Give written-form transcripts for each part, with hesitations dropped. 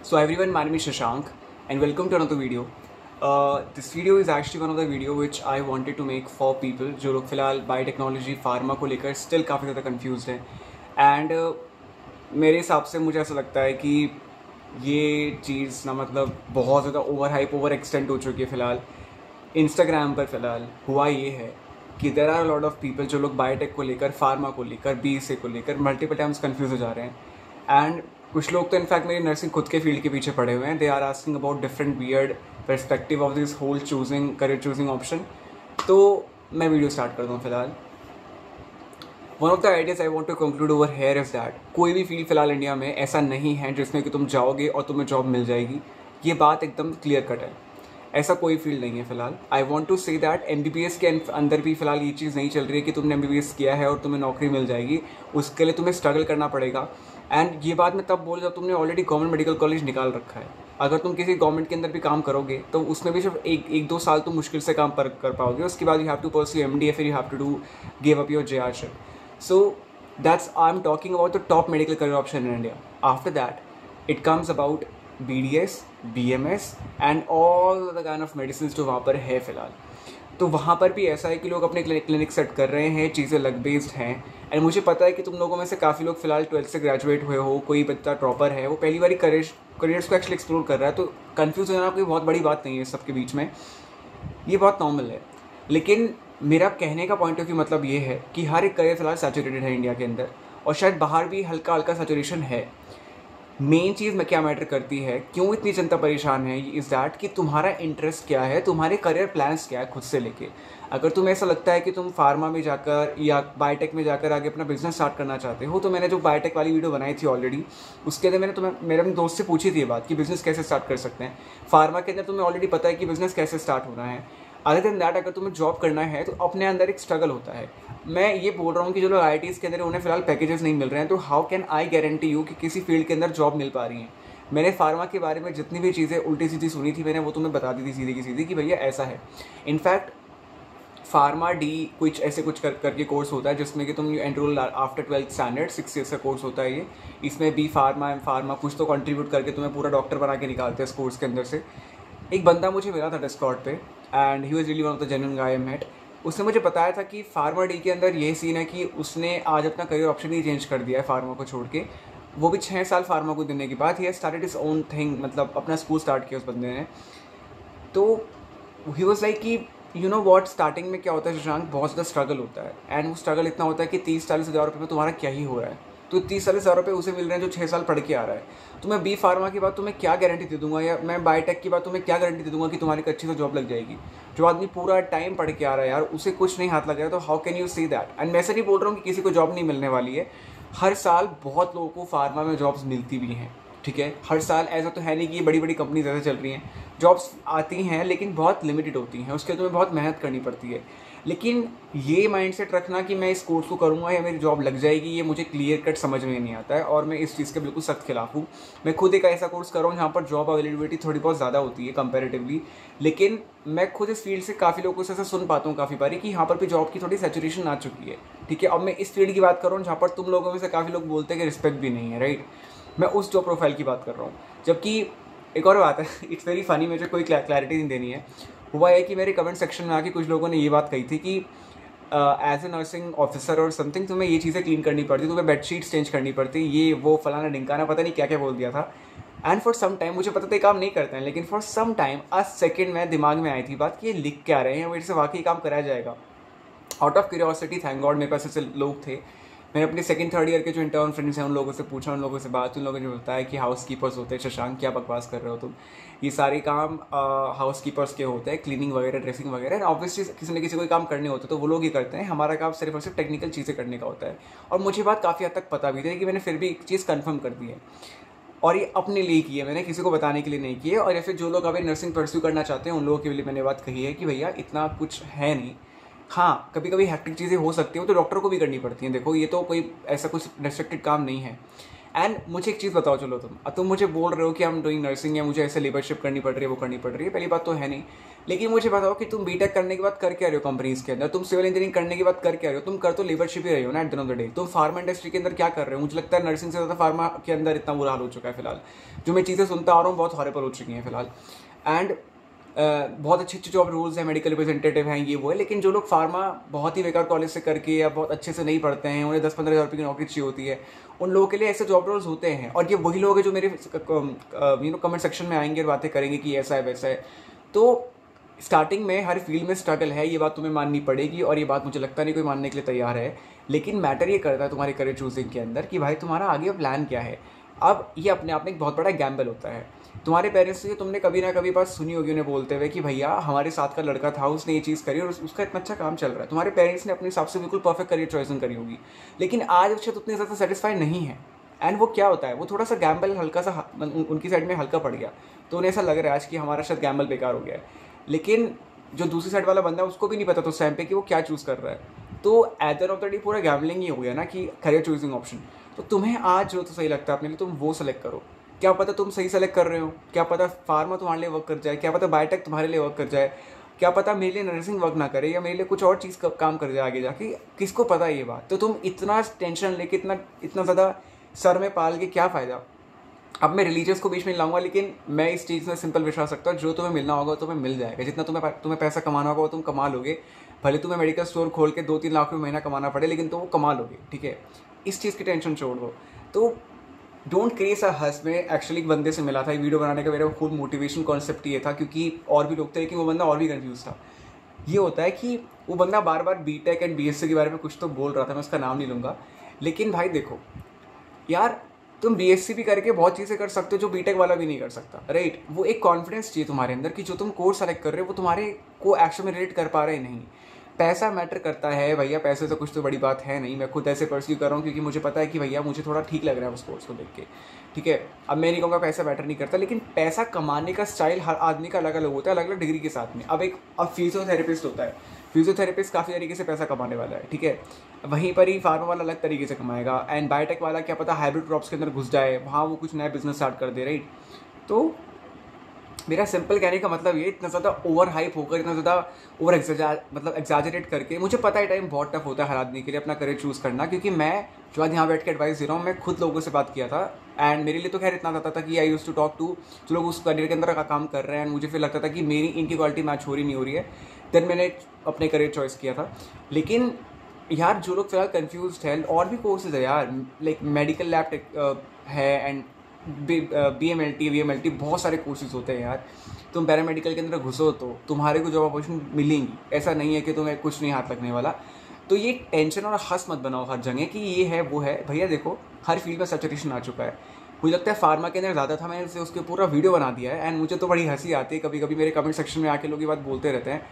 So everyone, my name is Shashank and welcome to another video. This video is actually one of the video which I wanted to make for people जो लोग फिलहाल biotechnology pharma को लेकर still काफ़ी ज़्यादा confuse हैं and मेरे हिसाब से मुझे ऐसा लगता है कि ये चीज़ ना मतलब बहुत ज़्यादा ओवर हाइप ओवर एक्सटेंड हो चुकी है फ़िलहाल इंस्टाग्राम पर। फ़िलहाल हुआ ये है कि there are lot of people जो लोग बायोटेक को लेकर फार्मा को लेकर BSA को लेकर मल्टीपल टाइम्स कन्फ्यूज हो जा रहे हैं एंड कुछ लोग तो इनफैक्ट मेरी नर्सिंग खुद के फील्ड के पीछे पड़े हुए हैं। They are asking about different weird perspective of this whole career choosing option. तो मैं वीडियो स्टार्ट करता हूँ। फिलहाल one of the ideas I want to conclude over here is that कोई भी फील्ड फिलहाल इंडिया में ऐसा नहीं है जिसमें कि तुम जाओगे और तुम्हें जॉब मिल जाएगी। ये बात एकदम क्लियर कट है, ऐसा कोई फील्ड नहीं है फिलहाल। I want to say that MBBS के अंदर भी फिलहाल ये चीज़ नहीं चल रही है कि तुमने MBBS किया है और तुम्हें नौकरी मिल जाएगी। उसके लिए तुम्हें स्ट्रगल करना पड़ेगा एंड ये बात मैं तब बोल जब तुमने ऑलरेडी गवर्नमेंट मेडिकल कॉलेज निकाल रखा है। अगर तुम किसी गवर्नमेंट के अंदर भी काम करोगे तो उसमें भी सिर्फ एक दो साल तुम मुश्किल से काम कर पाओगे। उसके बाद you have to pursue MD, फिर you have to do give up your JRship। So that's I am talking about the top medical career option in India. After that it comes about BDS, BMS and all the kind of medicine जो वहाँ पर है फ़िलहाल। तो वहाँ पर भी ऐसा है कि लोग अपने क्लिनिक सेट कर रहे हैं, चीज़ें लग बेस्ड हैं एंड मुझे पता है कि तुम लोगों में से काफ़ी लोग फिलहाल 12th से ग्रेजुएट हुए हो। कोई बच्चा टॉपर है, वो पहली बार करियर्स को एक्चुअली एक्सप्लोर कर रहा है। तो कन्फ्यूज होना कोई बहुत बड़ी बात नहीं है सबके बीच में, ये बहुत नॉर्मल है। लेकिन मेरा कहने का पॉइंट ऑफ व्यू मतलब ये है कि हर एक करियर फिलहाल सैचुरेटेड है इंडिया के अंदर और शायद बाहर भी हल्का हल्का सैचुरेशन है। मेन चीज़ में क्या मैटर करती है, क्यों इतनी जनता परेशान है, इज़ दैट कि तुम्हारा इंटरेस्ट क्या है, तुम्हारे करियर प्लान्स क्या है खुद से लेके। अगर तुम्हें ऐसा लगता है कि तुम फार्मा में जाकर या बायोटेक में जाकर आगे अपना बिजनेस स्टार्ट करना चाहते हो, तो मैंने जो बायोटेक वाली वीडियो बनाई थी ऑलरेडी, उसके अंदर मैंने मेरे अपने दोस्त से पूछी थी ये बात कि बिज़नेस कैसे स्टार्ट कर सकते हैं। फार्मा के अंदर तुम्हें ऑलरेडी पता है कि बिज़नेस कैसे स्टार्ट होना है। अदर देन दैट अगर तुम्हें जॉब करना है तो अपने अंदर एक स्ट्रगल होता है। मैं ये बोल रहा हूँ कि जो लोग IITs के अंदर उन्हें फिलहाल पैकेजेस नहीं मिल रहे हैं, तो how can I guarantee you कि किसी फील्ड के अंदर जॉब मिल पा रही है। मैंने फार्मा के बारे में जितनी भी चीज़ें उल्टी सीधी सुनी थी मैंने वो तुम्हें बता दी थी सीधी की सीधी कि भैया ऐसा है। इनफैक्ट फार्मा D कुछ ऐसे कुछ करके कोर्स होता है जिसमें कि तुम enrol after 12th standard 6 years का कोर्स होता है ये। इसमें B फार्मा M फार्मा कुछ तो कंट्रीब्यूट करके तुम्हें पूरा डॉक्टर बना के निकालते हैं इस कोर्स के अंदर से। एक बंदा मुझे मिला था डिस्कॉर्ड पे and he was really one of the genuine guy I met. उसने मुझे बताया था कि फार्मा D के अंदर ये सीन है कि उसने आज अपना करियर ऑप्शन ही चेंज कर दिया है फार्मा को छोड़ के। वो भी 6 साल फार्मा को देने के बाद he started is own thing, मतलब अपना स्कूल स्टार्ट किया उस बंदे ने। तो ही वॉज लाइक कि यू नो वॉट, स्टार्टिंग में क्या होता है शशांक, बहुत ज़्यादा स्ट्रगल होता है एंड वो स्ट्रगल इतना होता है कि 30-40 हज़ार रुपये में तुम्हारा क्या ही हो रहा है। तो 30-40 हज़ार रुपये उसे मिल रहे हैं जो 6 साल पढ़ के आ रहा है। तो मैं B फार्मा की बात तुम्हें क्या गारंटी दे दूंगा, या मैं बायोटेक की बात तुम्हें क्या गारंटी दे दूंगा कि तुम्हारी एक अच्छी से जॉब लग जाएगी। जो आदमी पूरा टाइम पढ़ के आ रहा है यार, उसे कुछ नहीं हाथ लग रहा है, तो how can you see that. And मैं ऐसे नहीं बोल रहा हूँ कि किसी को जॉब नहीं मिलने वाली है। हर साल बहुत लोगों को फार्मा में जॉब्स मिलती भी हैं, ठीक है। हर साल ऐसा तो है नहीं कि बड़ी बड़ी कंपनीज ऐसे चल रही हैं, जॉब्स आती हैं लेकिन बहुत लिमिटेड होती हैं, उसके लिए तुम्हें बहुत मेहनत करनी पड़ती है। लेकिन ये माइंडसेट रखना कि मैं इस कोर्स को करूँगा या मेरी जॉब लग जाएगी, ये मुझे क्लियर कट समझ में नहीं आता है और मैं इस चीज़ के बिल्कुल सख्त खिलाफ हूँ। मैं खुद एक ऐसा कोर्स कर रहा हूँ जहाँ पर जॉब अवेलेबिलिटी थोड़ी बहुत ज़्यादा होती है कंपैरेटिवली, लेकिन मैं खुद इस फील्ड से काफ़ी लोगों से ऐसा सुन पाता हूँ काफ़ी बारी कि यहाँ पर भी जॉब की थोड़ी सैचुरेशन आ चुकी है, ठीक है। अब मैं इस फील्ड की बात कर रहा हूँ जहाँ पर तुम लोगों में से काफ़ी लोग बोलते हैं कि रिस्पेक्ट भी नहीं है, राइट। मैं उस जॉब प्रोफाइल की बात कर रहा हूँ। जबकि एक और बात है, इट्स वेरी फनी, मुझे कोई क्लैरिटी नहीं देनी है। हुआ है कि मेरे कमेंट सेक्शन में आके कुछ लोगों ने ये बात कही थी कि एज ए नर्सिंग ऑफिसर और समथिंग तुम्हें ये चीज़ें क्लीन करनी पड़ती, तुम्हें बेडशीट्स चेंज करनी पड़ती, ये वो फलाना ढिंकाना, पता नहीं क्या क्या बोल दिया था। एंड फॉर सम टाइम, मुझे पता था ये काम नहीं करते हैं, लेकिन फॉर सम टाइम सेकेंड में दिमाग में आई थी बात कि ये लिख क्या रहे हैं, मेरे से वाकई काम कराया जाएगा। Out of curiosity, thank God मेरे पास ऐसे लोग थे। मैंने अपने 2nd-3rd ईयर के जो इंटर्न फ्रेंड्स हैं उन लोगों से पूछा, उन लोगों से बात, उन लोगों ने बताया कि हाउस कीपर्स होते हैं। शशांक क्या बकवास कर रहे हो तुम, ये सारे काम हाउस कीपर्स के होते हैं, क्लीनिंग वगैरह, ड्रेसिंग वगैरह। एंड ऑब्वियसली किसी न किसी को काम करने होते तो वो लोग ही करते हैं, हमारा काम सिर्फ और सिर्फ टेक्निकल चीज़ें करने का होता है। और मुझे बात काफ़ी हद तक पता भी थी कि मैंने फिर भी एक चीज़ कन्फर्म कर दी है और ये अपने लिए की है, मैंने किसी को बताने के लिए नहीं की है। और या फिर जो लोग अभी नर्सिंग परस्यू करना चाहते हैं उन लोगों के लिए मैंने बात कही है कि भैया इतना कुछ है नहीं। हाँ, कभी कभी हैक्टिक चीज़ें हो सकती हैं, तो डॉक्टर को भी करनी पड़ती हैं। देखो, ये तो कोई ऐसा कुछ रेस्ट्रिक्टेड काम नहीं है। एंड मुझे एक चीज़ बताओ, चलो तुम मुझे बोल रहे हो कि हम डूइंग नर्सिंग है, मुझे ऐसे लेबरशिप करनी पड़ रही है, वो करनी पड़ रही है, पहली बात तो है नहीं। लेकिन मुझे बताओ कि तुम बीटेक करने के बाद कर क्या रहे हो कंपनीज के अंदर, तुम सिविल इंजीनियरिंग करने के बाद कर क्या रहे हो, तुम कर तो लेबरशिप ही रहे हो ना at the end of the day. तुम फार्मा इंडस्ट्री के अंदर क्या कर रहे हो? मुझे लगता है नर्सिंग से ज़्यादा फार्मा के अंदर इतना बुरा हाल हो चुका है फिलहाल। जो मैं चीज़ें सुनता आ रहा हूँ बहुत हॉरेबल हो चुकी हैं फिलहाल। एंड बहुत अच्छे अच्छे जॉब रूल्स हैं, मेडिकल रिप्रेजेंटेटिव हैं, ये वो है, लेकिन जो लोग फार्मा बहुत ही बेकार कॉलेज से करके या बहुत अच्छे से नहीं पढ़ते हैं, उन्हें 10-15 हज़ार रुपये की नौकरी चाहिए होती है, उन लोगों के लिए ऐसे जॉब रोल्स होते हैं। और ये वही लोग हैं जो मेरे कमेंट सेक्शन में आएंगे और बातें करेंगे कि ऐसा है वैसा है। तो स्टार्टिंग में हर फील्ड में स्ट्रगल है, ये बात तुम्हें माननी पड़ेगी, और ये बात मुझे लगता नहीं कोई मानने के लिए तैयार है। लेकिन मैटर ये करता है तुम्हारे करियर चूजिंग के अंदर कि भाई तुम्हारा आगे प्लान क्या है। अब ये अपने आप में एक बहुत बड़ा गैम्बल होता है। तुम्हारे पेरेंट्स से तुमने कभी ना कभी बात सुनी होगी उन्हें बोलते हुए कि भैया हमारे साथ का लड़का था, उसने ये चीज़ करी और उसका इतना अच्छा काम चल रहा है। तुम्हारे पेरेंट्स ने अपने हिसाब से बिल्कुल परफेक्ट करियर चॉइसिंग करी होगी, लेकिन आज वो शायद उतने ज़्यादा सेटिस्फाई नहीं है। एंड वो क्या होता है, वो थोड़ा सा गैम्बल हल्का सा उनकी साइड में हल्का पड़ गया, तो उन्हें ऐसा लग रहा है आज कि हमारा शायद गैम्बल बेकार हो गया है। लेकिन जो दूसरी साइड वाला बंदा है उसको भी नहीं पता तो उस टाइम पे कि वो क्या चूज़ कर रहा है। तो at the end of the day पूरा गैम्बलिंग ही हो गया ना कि करियर चूजिंग ऑप्शन। तो तुम्हें आज जो तो सही लगता है अपने लिए तुम वो सेलेक्ट करो। क्या पता तुम सही सेलेक्ट कर रहे हो, क्या पता फार्मा तुम्हारे लिए वर्क कर जाए, क्या पता बायोटेक तुम्हारे लिए वर्क कर जाए, क्या पता मेरे लिए नर्सिंग वर्क ना करे या मेरे लिए कुछ और चीज़ का काम कर जाए आगे जाके, किसको पता ये बात। तो तुम इतना टेंशन लेके इतना ज़्यादा सर में पाल के क्या फ़ायदा। अब मैं रिलीजियस को बीच में लाऊंगा, लेकिन मैं इस चीज़ में सिंपल विश्वास रखता हूँ, जो तुम्हें मिलना होगा तुम्हें मिल जाएगा। जितना तुम्हें पैसा कमाना होगा वो तुम कमा लोगे। भले तुम्हें मेडिकल स्टोर खोल के 2-3 लाख रुपये महीना कमाना पड़े, लेकिन तो वो कमा लोगे, ठीक है। इस चीज़ की टेंशन छोड़ दो। तो डोंट क्रिएट अ हस। में एक्चुअली एक बंदे से मिला था, ये वीडियो बनाने का मेरा खुद मोटिवेशन कॉन्सेप्ट ये था, क्योंकि और भी लोग थे लेकिन वो बंदा और भी कन्फ्यूज था। ये होता है कि वो बंदा बार बार बीटेक एंड बीएससी के बारे में कुछ तो बोल रहा था, मैं उसका नाम नहीं लूँगा। लेकिन भाई देखो यार, तुम बीएससी भी करके बहुत चीज़ें कर सकते हो जो बीटेक वाला भी नहीं कर सकता, राइट। वो एक कॉन्फिडेंस चाहिए तुम्हारे अंदर कि जो तुम कोर्स सेलेक्ट कर रहे हो वो तुम्हारे को एक्शन में रिलेट कर पा रहे नहीं। पैसा मैटर करता है भैया, पैसे तो कुछ तो बड़ी बात है नहीं। मैं खुद ऐसे परस्यू कर रहा हूँ क्योंकि मुझे पता है कि भैया मुझे थोड़ा ठीक लग रहा है उस कोर्स को देख के, ठीक है। अब मैं नहीं कहूँगा पैसा मैटर नहीं करता, लेकिन पैसा कमाने का स्टाइल हर आदमी का अलग अलग होता है, अलग अलग डिग्री के साथ में। अब फिजियोथेरेपिस्ट होता है, फिजियोथेरेपिस्ट काफ़ी तरीके से पैसा कमाने वाला है, ठीक है। वहीं पर ही फार्मा वाला अलग तरीके से कमाएगा, एंड बायोटेक वाला क्या पता हाइब्रिड क्रॉप्स के अंदर घुस जाए, वहाँ वो कुछ नया बिजनेस स्टार्ट कर दे, राइट। तो मेरा सिंपल कहने का मतलब ये, इतना ज़्यादा ओवर हाइप होकर, इतना ज़्यादा ओवर एग्जैजरेट करके, मुझे पता है टाइम बहुत टफ होता है हर आदमी के लिए अपना करियर चूज़ करना, क्योंकि मैं जो आज यहाँ बैठ के एडवाइस दे रहा हूँ, मैं खुद लोगों से बात किया था। एंड मेरे लिए तो खैर इतना आता था कि आई यूज़ टू टॉक टू जो लोग उस करियर के अंदर का काम कर रहे हैं, एंड मुझे फिर लगता था कि मेरी इनकी क्वालिटी मैच हो रही नहीं हो रही है। देन मैंने अपने करियर चॉइस किया था। लेकिन यार जो लोग फिलहाल कन्फ्यूज है, और भी कोर्सेज है यार, लाइक मेडिकल लैब है, एंड BMLT VMLT बहुत सारे कोर्सेज होते हैं यार। तुम पैरामेडिकल के अंदर घुसो तो तुम्हारे को जॉब अपॉर्चुनिटी मिलेंगी, ऐसा नहीं है कि तुम्हें कुछ नहीं हाथ लगने वाला। तो ये टेंशन और हंस मत बनाओ हर जगह कि ये है वो है। भैया देखो हर फील्ड में सैचुरेशन आ चुका है। मुझे लगता है फार्मा के अंदर ज़्यादा था, मैंने उसके पूरा वीडियो बना दिया है। एंड मुझे तो बड़ी हंसी आती है, कभी कभी मेरे कमेंट सेक्शन में आके लोग ये बात बोलते रहते हैं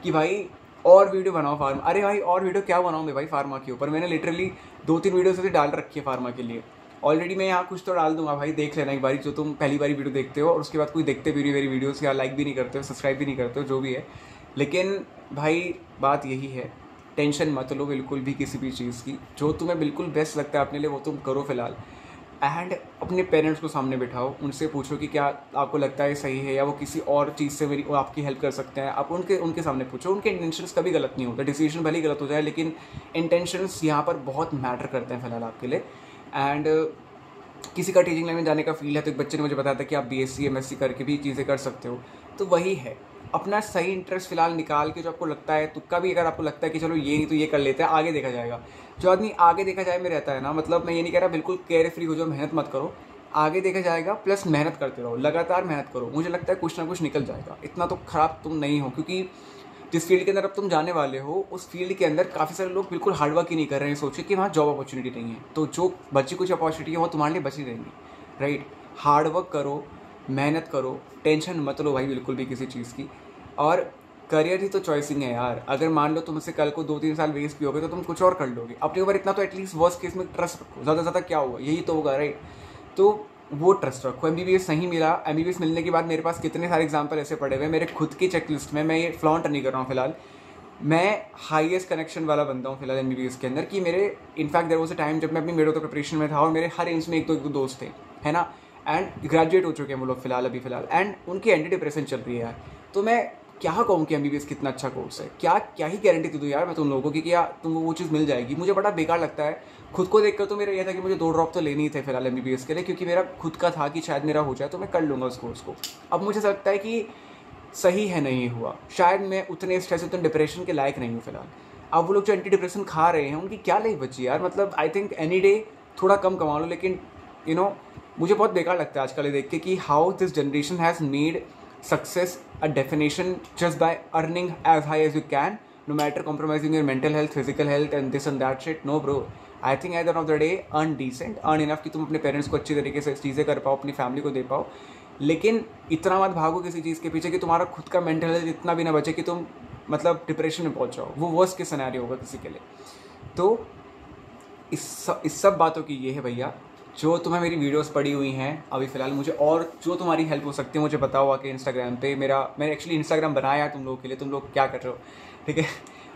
कि भाई और वीडियो बनाओ फार्मा। अरे भाई और वीडियो क्या बनाऊँ मैं भाई फार्मा के ऊपर? मैंने लिटरली 2-3 वीडियोस ऐसे डाल रखी है फार्मा के लिए ऑलरेडी। मैं यहाँ कुछ तो डाल दूंगा भाई, देख लेना एक बारी, जो तुम पहली बारी वीडियो देखते हो और उसके बाद कोई देखते भी नहीं मेरी वीडियोस, या लाइक भी नहीं करते हो, सब्सक्राइब भी नहीं करते हो, जो भी है। लेकिन भाई बात यही है, टेंशन मत लो बिल्कुल भी किसी भी चीज़ की। जो तुम्हें बिल्कुल बेस्ट लगता है अपने लिए वो तुम करो फिलहाल। एंड अपने पेरेंट्स को सामने बिठाओ, उनसे पूछो कि क्या आपको लगता है सही है, या वो किसी और चीज़ से वो आपकी हेल्प कर सकते हैं। आप उनके सामने पूछो। उनके इंटेंशंस कभी गलत नहीं होता, डिसीजन भले ही गलत हो जाए, लेकिन इंटेंशंस यहाँ पर बहुत मैटर करते हैं फिलहाल आपके लिए। एंड किसी का टीचिंग लाइन में जाने का फील है, तो एक बच्चे ने मुझे बताया था कि आप BSc MSc करके भी चीज़ें कर सकते हो। तो वही है, अपना सही इंटरेस्ट फिलहाल निकाल के, जो आपको लगता है, तुक्का भी अगर आपको लगता है कि चलो ये नहीं तो ये कर लेते हैं, आगे देखा जाएगा। जो आदमी आगे देखा जाए में रहता है ना, मतलब मैं ये नहीं कह रहा बिल्कुल केयर फ्री हो जाओ, मेहनत मत करो, आगे देखा जाएगा, प्लस मेहनत करते रहो, लगातार मेहनत करो। मुझे लगता है कुछ ना कुछ निकल जाएगा, इतना तो खराब तुम नहीं हो। क्योंकि जिस फील्ड के अंदर अब तुम जाने वाले हो, उस फील्ड के अंदर काफ़ी सारे लोग बिल्कुल हार्डवर्क ही नहीं कर रहे हैं, सोचिए कि वहाँ जॉब अपॉर्चुनिटी नहीं है। तो जो बची कुछ अपॉर्चुनिटी है वो तुम्हारे लिए बची रहेंगी, राइट। हार्डवर्क करो, मेहनत करो, टेंशन मत लो भाई बिल्कुल भी किसी चीज़ की। और करियर ही तो चॉइसिंग है यार। अगर मान लो तुमसे कल को 2-3 साल वेस्ट भी हो गए तो तुम कुछ और कर लोगे। अपने ऊपर इतना तो एटलीस्ट वर्स्ट केस में ट्रस्ट रखो, ज़्यादा ज़्यादा क्या होगा, यही तो होगा, राइट। तो वो ट्रस्ट रखो। MBBS नहीं मिला, MBBS मिलने के बाद मेरे पास कितने सारे एग्जाम्पल ऐसे पड़े हुए हैं मेरे खुद की चेकलिस्ट में, मैं ये फ्लॉन्ट नहीं कर रहा हूँ फिलहाल, मैं हाईएस्ट कनेक्शन वाला बंदा हूँ फिलहाल एमबीबीएस के अंदर, कि मेरे in fact there was a time जब मैं अपनी मेडो तो प्रिपरेशन में था और मेरे हर इंच में एक दो दोस्त थे, है ना, एंड ग्रेजुएट हो चुके हैं वो लोग फिलहाल अभी फिलहाल, एंड उनकी एंटी डिप्रेशन चल रही है यार। तो मैं क्या कहूँ कि एमबीबीएस कितना अच्छा कोर्स है, क्या क्या ही गारंटी दे दूँ यार मैं तुम लोगों की कि यार तुम वो चीज़ मिल जाएगी। मुझे बड़ा बेकार लगता है खुद को देखकर। तो मेरा यह था कि मुझे 2 ड्रॉप तो लेनी ही थे फिलहाल एमबीबीएस के लिए, क्योंकि मेरा खुद का था कि शायद मेरा हो जाए तो मैं कर लूँगा उस कोर्स को। अब मुझे लगता है कि सही है नहीं हुआ, शायद मैं उतने स्ट्रेस उतने डिप्रेशन के लायक नहीं हूँ फिलहाल। अब वो लोग जो एंटी डिप्रेशन खा रहे हैं उनकी क्या लाइफ बची यार, मतलब आई थिंक एनी डे थोड़ा कम कमा लो, लेकिन यू नो मुझे बहुत बेकार लगता है आजकल ये देख के कि how this generation has made success a definition just by earning as high as you can, no matter compromising your mental health, physical health and this and that shit. No bro, I think at the end of the day earn decent, earn enough कि तुम अपने parents को अच्छी तरीके से चीज़ें कर पाओ, अपनी फैमिली को दे पाओ, लेकिन इतना मत भागो किसी चीज़ के पीछे कि तुम्हारा खुद का मेंटल हेल्थ इतना भी ना बचे कि तुम मतलब डिप्रेशन में पहुंच जाओ। वो वर्स्ट के सिनेरियो होगा किसी के लिए। तो इस सब बातों की ये है भैया, जो तुम्हें मेरी वीडियोस पड़ी हुई हैं अभी फ़िलहाल, मुझे और जो तुम्हारी हेल्प हो सकती है मुझे बताओ आके इंस्टाग्राम पे। मैंने एक्चुअली इंस्टाग्राम बनाया है तुम लोगों के लिए, तुम लोग क्या कर रहे हो, ठीक है,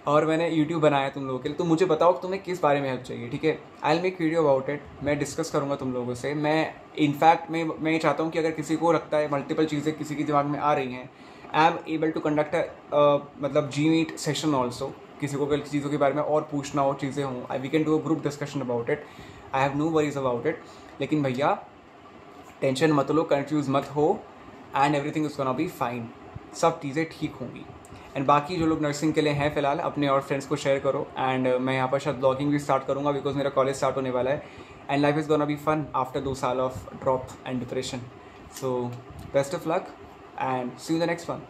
और मैंने यूट्यूब बनाया है तुम लोगों के लिए। तो मुझे बताओ कि तुम्हें किस बारे में हेल्प चाहिए, ठीक है। I will make video about it, मैं डिस्कस करूँगा तुम लोगों से। मैं इनफैक्ट मैं ये चाहता हूँ कि अगर किसी को लगता है मल्टीपल चीज़ें किसी के दिमाग में आ रही हैं, I am able to conduct मतलब G-Meet सेशन ऑल्सो। किसी को अगर चीज़ों के बारे में और पूछना हो, चीज़ें हों, we can do a group discussion about it. I have no worries about it. लेकिन भैया टेंशन मत लो, कंफ्यूज मत हो, and everything is gonna be fine, सब चीज़ें ठीक होंगी। एंड बाकी जो लोग नर्सिंग के लिए हैं फ़िलहाल, अपने और फ्रेंड्स को शेयर करो। एंड मैं यहाँ पर शायद ब्लॉगिंग भी स्टार्ट करूँगा बिकॉज मेरा कॉलेज स्टार्ट होने वाला है, and life is gonna be fun after 2 साल of drop and depression. So best of luck and see you the next one.